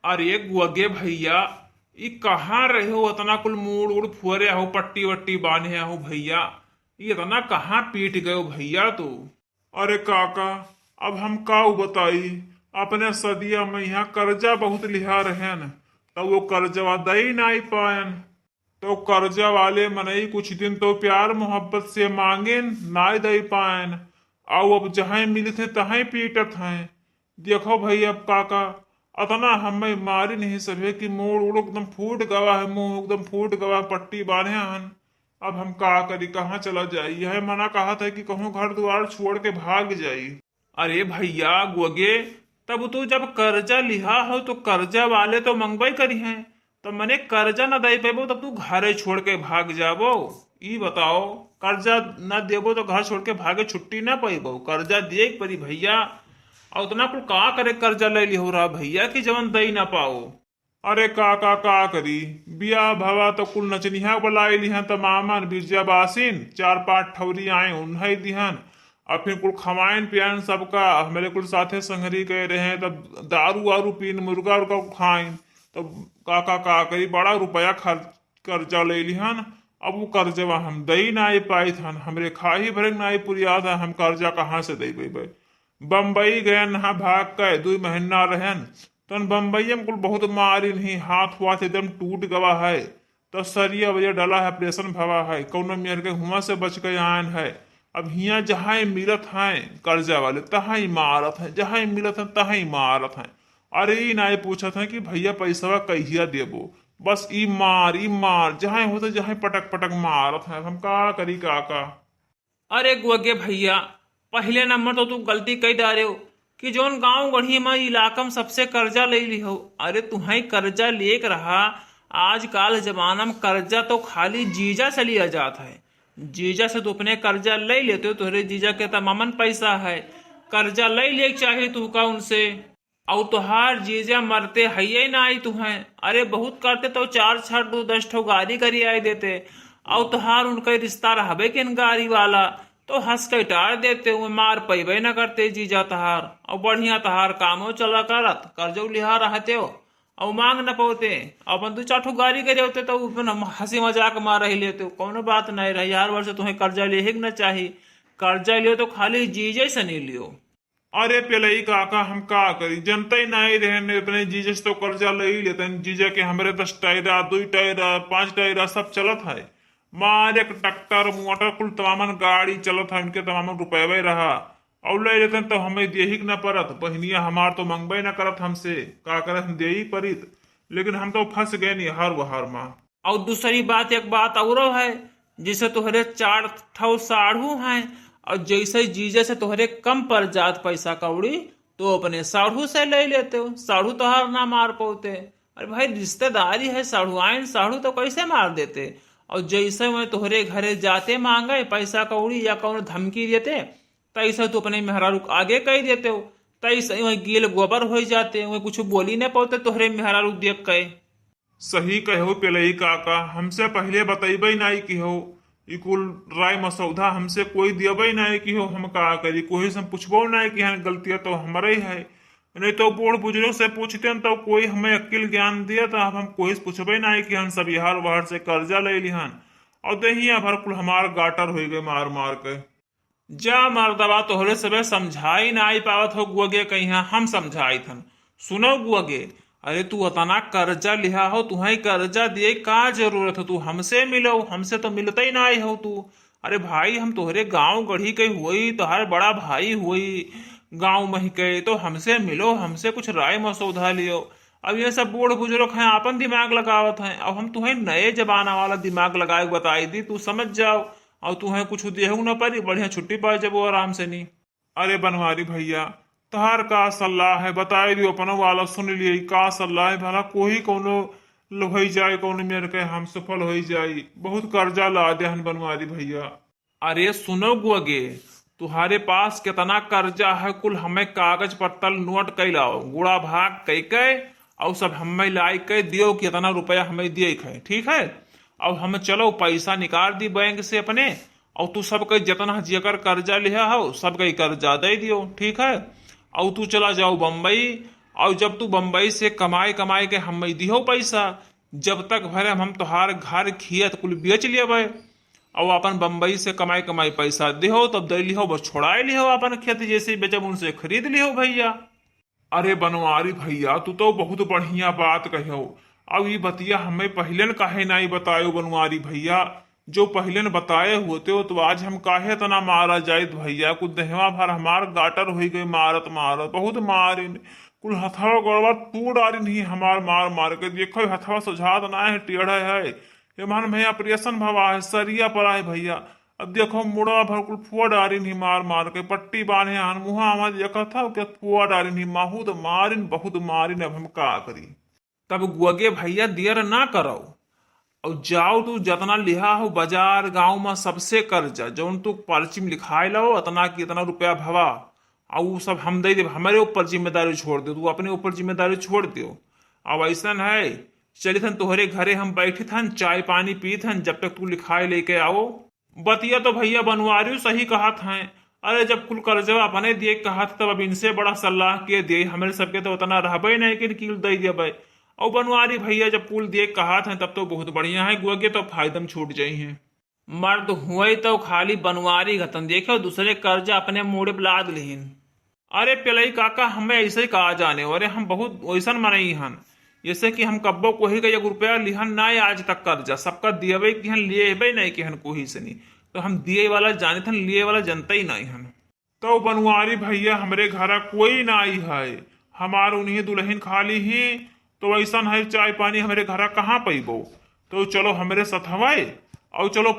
अरे गुअगे भैया, ई कहाँ रहे हो? इतना कुल मूड उड़ फुअरे हो, पट्टी वट्टी बांधे हो भैया। ये इतना कहाँ पीट गए हो भैया तू? अरे काका, अब हम काऊ बताई। अपने सदिया में यहाँ कर्जा बहुत लिहा रहे न, तो वो कर्जवा दई नाई पायन। तो कर्जा वाले मनई कुछ दिन तो प्यार मोहब्बत से मांगे नाई दई पायन। आओ अब जहाँ मिले थे तहाँ पीटत हैं। देखो भाई अब काका, अतना हमें मारी नहीं सके कि मूड उड़ एकदम फूट गवा है, मुंह एकदम फूट गवा, पट्टी बांधे हन। अब हम का करी, कहाँ चला जाई? यह मना कहा था कि कहूँ घर द्वार छोड़ के भाग जाई। अरे भैया गुअगे, तब तू जब कर्जा लिहा हो तो कर्जा वाले तो मंगवाई करी हैं। तो मने कर्जा न दे पेबो तब तू घरे छोड़ के भाग जाबो? ई बताओ, कर्जा न देबो तो घर छोड़ के भागे छुट्टी ना पेबो? कर्जा दिए परी भैया। और उतना कुल का करे कर्जा ले लिहो रहा भैया कि जवन दई ना पाओ? अरे काका का करी, बिया भवा तो कुल नचनिया बुलाई लिहन, तो मामन बिरजा बासिन चार पांच ठौरी आए उन्हें दिहन। और फिर कुल खमाइन पियान सबका मेरे कुल साथे संगरी कह रहे हैं, तब दारू वारू पीन मुर्गा उर्गा खाइन। तो काका का करी, बड़ा रुपया खर्च कर्जा ले लिहन। अब वो कर्जवा हम दई ना पाई थन, हमरे खाही भरे ना पुरिया था, हम कर्जा कहाँ से दई भाई? बम्बई गए नहा भाग के 2 महीना रहन। तन बम्बई में कुल बहुत मारी नहीं, हाथ वाथ एकदम टूट गवा है। तो सरिया वजह डला है, ऑपरेशन भवा है, कौनो मेहर के हुआ से बच के आयन है। अब हिया जहाँ मिलत है कर्जा वाले तहाँ ही मारत है, जहाँ मिलत है तहाँ ही मारत है। अरे ई ना पूछत है कि भैया पैसा कहिया देबो, बस ई मार जहाँ होते जहाँ पटक पटक मारत है। हम का करी काका? अरे गुअगे भैया, पहले नंबर तो तू गलती कई डारे हो कि जोन गांव गढ़ी में इलाका में सबसे कर्जा ले ली हो। अरे तुम्हें कर्जा लेक रहा। आजकल जमाना में कर्जा तो खाली जीजा से लिया जाता है। जीजा से तो अपने कर्जा ले लेते हो, तुम्हारे जीजा के तमामन पैसा है, कर्जा ले ले चाहिए तू का उनसे। और तुहार जीजा मरते है ना आई तुम्हें। अरे बहुत करते तो 4 6 10 गाड़ी करी आई देते। और तुहार उनका रिश्ता रहबे के गाड़ी वाला तो हंस के टार देते हुए, मार पैबे न करते जीजा तहार। और बढ़िया तहार कामो चला करत, कर्जो लिहा रहते हो और मांग न पोते। अपन 2 4 गाड़ी करे होते तो हंसी मजाक मार ही लेते हो, कोनो बात नहीं रही। हर वर्ष तुम्हें कर्जा ले ही न चाहिए। कर्जा लियो तो खाली जीजे से नहीं लियो। अरे पेलई काका, हम का करी? जनता ही नहीं रहे अपने जीजा से तो कर्जा ले ही लेते हैं। जीजा के हमारे 10 टायरा 2 टायरा 5 टायरा सब चलत है। मार एक ट्रैक्टर मोटर कुल तमामन गाड़ी चलत है, उनके तमामन रुपये रहा। और ले लेते तो हमें दे ही न परत, बहनिया हमार तो मंगबे न करत हमसे, का करत हम दे ही परित। लेकिन हम तो फंस गए नहीं हर वहार माँ। और दूसरी बात, एक बात और है, जिसे तुहरे 4 साढ़ू हैं और जैसे जीजे से तुहरे कम पर जात पैसा कौड़ी तो अपने साढ़ू से ले लेते हो। साढ़ू तो हर ना मार पाते। अरे भाई रिश्तेदारी है, साढ़ू आइन साढ़ू तो कैसे मार देते? और जैसे मैं तुहरे घरे जाते मांगे पैसा कौड़ी या कौन धमकी देते, तैसे तो अपने मेहरारू आगे कह देते हो। तैसे वही गिल गोबर हो जाते, वही कुछ बोली नहीं पाते तुहरे मेहरारू देख के। सही कहो पेलई काका, हमसे पहले बतेबे नहीं कि हो ई कुल राय मसौदा हमसे कोई दियबे नहीं कि हो। हम का करी? कोई से हम पूछबो नहीं कि हाँ गलतियां तो हमारे ही है। नहीं तो बूढ़ बुजुर्ग से पूछते हैं तो कोई हमें अक्ल ज्ञान दिया था। अब हम कोई से पूछबे नहीं कि हम सब यार बाहर से कर्जा ले लिहन। और दहिया भर कुल हमार गाटर हो गए मार मार के। जा मर्दबा तोहरे सबे समझाई ना आई पावत हो गुअगे, कहीं हम समझाई थन। सुनो गुअगे, अरे तू अतना कर्जा लिहा हो, तुम्हें कर्जा दिए का जरूरत हो? तू हमसे मिलो, हमसे तो मिलते ही ना आई हो तू। अरे भाई हम तोहरे गांव गढ़ी के हुई, तोहार बड़ा भाई हुई गांव मही के, तो हमसे मिलो, हमसे कुछ राय मसौदा लियो। अब ये सब बूढ़ बुजुर्ग हैं, अपन दिमाग लगावत हैं। अब हम तुम्हें नए जमाना वाला दिमाग लगाए बताई दी, तू समझ जाओ। और तुम्हें कुछ देहू न पड़ी, बढ़िया छुट्टी पा जब आराम से नहीं। अरे बनवारी भैया, तहार का सलाह है बताए दियो, अपनो वाला सुन लिए। का सलाह है भला? कोई कोनो लोहई जाए, कोनो मेर के हम सफल हो जाई। बहुत कर्जा ला दे हन बनवारी भैया। अरे सुनो गुअगे, तुम्हारे पास कितना कर्जा है कुल हमें कागज पत्तर नोट कैलाओ, गुड़ा भाग कई के और सब हमें लाई के दियो कितना रुपया हमें दिए खे, ठीक है? अब हम चलो पैसा निकाल दी बैंक से अपने, और तू सबके जितना जेकर कर्जा लिया हो सबके कर्जा दे दियो, ठीक है? और तू चला जाओ बम्बई और जब तू बम्बई से कमाए कमाए के हम दिहो पैसा, जब तक भरे हम तोहार घर खियत कुल बेच लेबै, और अपन बम्बई से कमाई कमाई पैसा देहो तब दे लिहो, बस छोड़ाए लिहो अपन खेत जैसे बेचब उनसे खरीद लिहो भैया। अरे बनवारी भैया तू तो बहुत बढ़िया बात कहो। अब ये बतिया हमें पहले न काहे नहीं बतायो बनवारी भैया, जो पहले न बताए होते हो तो आज हम काहे तना मारा जायत भैया। कुछ देहवा भर हमार गाटर हो गई मारत मारत, बहुत मारिन कुल हथवा गड़बड़ तू डारी नहीं हमार मार मार के देखो हथवा सुझात ना है टेढ़ा है। ये मान भैया ऑपरेशन भवा है सरिया पड़ा है भैया। अब देखो मुड़ा भर कुल फुआ डारी नहीं मार मार के पट्टी बांधे हन मुहा हमारे देखा था क्या फुआ डारी नहीं माहू तो मारिन बहुत मारिन। अब हम का करी। तब गुगे भैया देर ना करो और जाओ तू जितना लिहा हो बाजार गांव में सबसे कर्जा जौन तू पर्ची में लिखाए लो इतना कि इतना रुपया भवा, और वो सब हम दे दे, हमारे ऊपर जिम्मेदारी छोड़ दो, तू अपने ऊपर जिम्मेदारी छोड़ दो। अब ऐसा है चली थन तोहरे घरे हम बैठे थन चाय पानी पी थन जब तक तू लिखाए लेके आओ। बतिया तो भैया बनवारी सही कहा था। अरे जब कुल कर्जवा अपने दिए कहा था तब अब इनसे बड़ा सलाह के दे हमारे सबके तो उतना रहबे नहीं कि कील दे देबे। और बनवारी भैया जब कुल दिए कहा था तब तो बहुत बढ़िया है गुगे तो फायदम छूट जाई है। मर्द हुए तो खाली बनवारी घतन देखो दूसरे कर्जा अपने मोड़े लाद लेन। अरे पेलई काका हमें ऐसे ही कहा जाने, अरे हम बहुत वैसन मनई हन जैसे कि हम कब्बो कोही का 1 रुपया लिहन ना आज तक कर्जा सबका दिएबे कि हन लिए नहीं कि हन कोही से नहीं, तो हम दिए वाला जाने थन लिए वाला जनता ही नहीं हन। तो बनवारी भैया हमरे घर कोई ना आई है, हमार उन्हीं दुल्हन खाली ही तो ऐसा है चाय पानी हमारे घर कहाँ पैबो। तो चलो हमारे सथवाए और चलो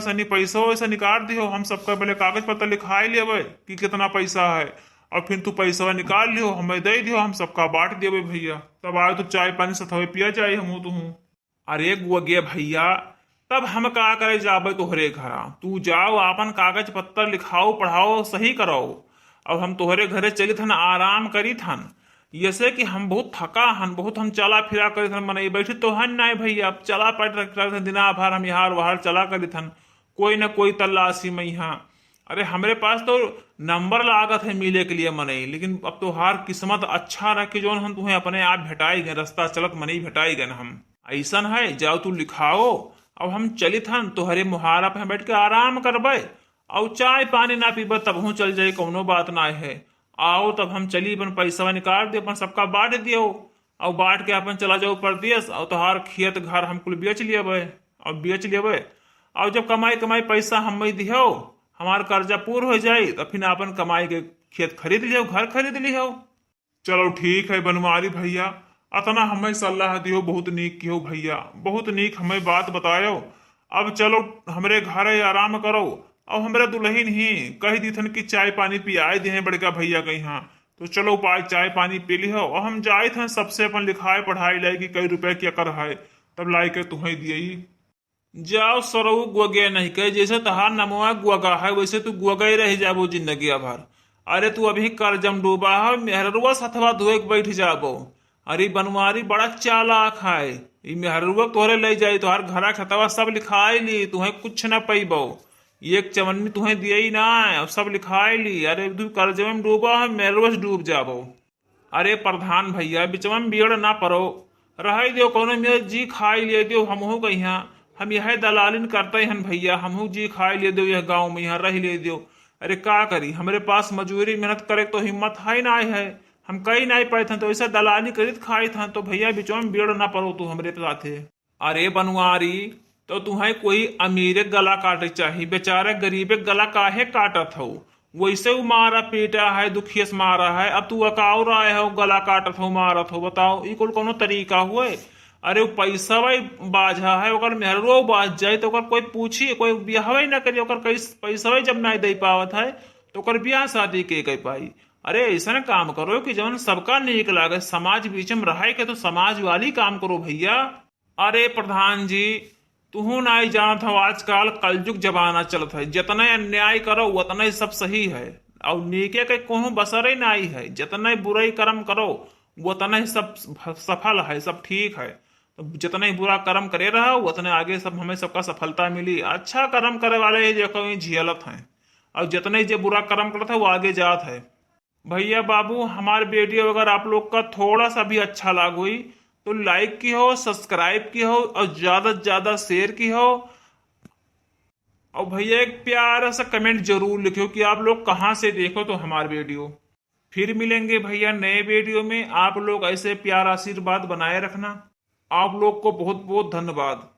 सनी पैसा वैसा निकाल दियो, हम सबका पहले कागज पत्र लिखाए लेवे कि कितना पैसा है और फिर तू पैसा निकाल लियो हमें दे दियो, हम सबका बांट देवे भैया। तब आए तो चाय पानी सथवे पिया जाए हम तुम। अरे गुगे भैया तब हम का करे जाबे तोहरे घर, तू जाओ अपन कागज पत्तर लिखाओ पढ़ाओ सही कराओ, अब हम तोहरे घरे चली थन आराम करी थन। जैसे कि हम बहुत थका हन, बहुत हम चला फिरा करी थन, मन बैठे तो हन नहीं भैया, अब चला पड़ दिना भर हम यहाँ वहां चला करी थन कोई न कोई तलाशी में यहाँ। अरे हमारे पास तो नंबर लागत है मिले के लिए मने, लेकिन अब तो हार किस्मत अच्छा रह के जो हम तुम्हें अपने आप भेटाई गए, रास्ता चलत मनी भेटाई गए हम। ऐसा है जाओ तू लिखाओ, अब हम चली थन तोहरे मुहारा पे बैठ के आराम करबे और चाय पानी ना पीबे तब हूँ चल जाये कोनो बात ना है। आओ तब हम चली अपन पैसा निकाल दे अपन सबका बांट दियो और बांट के अपन चला जाओ परदेश और तोहार खेत घर हम कुल बेच लेबे और बेच लेबे, और जब कमाई कमाई पैसा हम दियो हमार कर्जा पूर हो जाये तो फिर अपन कमाई के खेत खरीद लियो घर खरीद लियो। चलो ठीक है बनवारी भैया, अतना हमें सलाह दियो बहुत नीक कियो भैया, बहुत नीक हमें बात बतायो। अब चलो हमरे घरे आराम करो और हमारे दुल्हन ही कह दी थन कि चाय पानी पियाए दे बड़का भैया कहीं हाँ, तो चलो पाए चाय पानी पी ली हो और हम जाए थे सबसे अपन लिखाए पढ़ाई लाई कि कई रुपए क्या कर है तब लाई के तुम्हें दिए। जाओ सरऊ गुगे नहीं कहे जैसे तहार नमवा गुगा है वैसे तू गुगा ही रह जाबो जिंदगी भर। अरे तू अभी कर्जम डूबा है मेहरुआ सथवा धोए के बैठ जाबो। अरे बनवारी बड़ा चालाक है, मेहरुआ तोहरे ले जाये तोहार घरा खतवा सब लिखाए ली तुम्हें कुछ न पैबो, एक चवन्नी तुम्हें दिए ही ना अब सब लिखाए ली। अरे तू कर्जवे में डूबा है मेहरुआ से डूब जाबो। अरे प्रधान भैया बिचवा में बिगड़ ना पड़ो, रह दियो कोनो मेरे जी खाई ले दियो हमहू कहीं हम यह दलालिन करते हैं भैया, हमहू जी खाई ले दो यह गाँव में यहाँ रह ले दो। अरे का करी हमारे पास मजूरी मेहनत करे तो हिम्मत है ना है, हम कहीं नहीं पाए थे तो ऐसा दलाली करित खाए था, तो भैया बिचवा में बिगड़ ना पड़ो तू हमारे साथ। अरे बनवारी तो तुम्हें कोई अमीर गला काटे चाहिए, बेचारे गरीबे गला काहे काटत हो, वैसे वो मारा पीटा है दुखिया से मारा है, अब तू अकाउ रहा है गला काटत हो मारत हो, बताओ ये कोनो तरीका हुए। अरे वो पैसा भाई बाझा है ओकर मेहरुआ बाझ जाए तो कोई पूछी कोई ब्याह ना करी ओकर पैसा जब नहीं दे पावत है तो ओकर ब्याह शादी के कह पाई। अरे ऐसा काम करो कि जब सबका नीक लागे समाज बीच में रहे के तो समाज वाली काम करो भैया। अरे प्रधान जी तू नहीं जानत हो आजकल कलयुग जमाना चलत है, जितना अन्याय करो उतना ही सब सही है और नीके के कोनो बसर ही नहीं है, जितना बुराई कर्म करो उतना ही सब सफल है सब ठीक है। तो जितना ही बुरा कर्म करे रहा उतने आगे सब हमें सबका सफलता मिली। अच्छा कर्म करे वाले जो झेलत हैं और जितने जो बुरा कर्म करता है वो आगे जात है। भैया बाबू, हमारे वीडियो अगर आप लोग का थोड़ा सा भी अच्छा लग हुई तो लाइक की हो, सब्सक्राइब की हो और ज्यादा से ज्यादा शेयर की हो। और भैया एक प्यारा सा कमेंट जरूर लिखो कि आप लोग कहाँ से देखो तो हमारे वीडियो। फिर मिलेंगे भैया नए वीडियो में। आप लोग ऐसे प्यार आशीर्वाद बनाए रखना। आप लोग को बहुत बहुत धन्यवाद।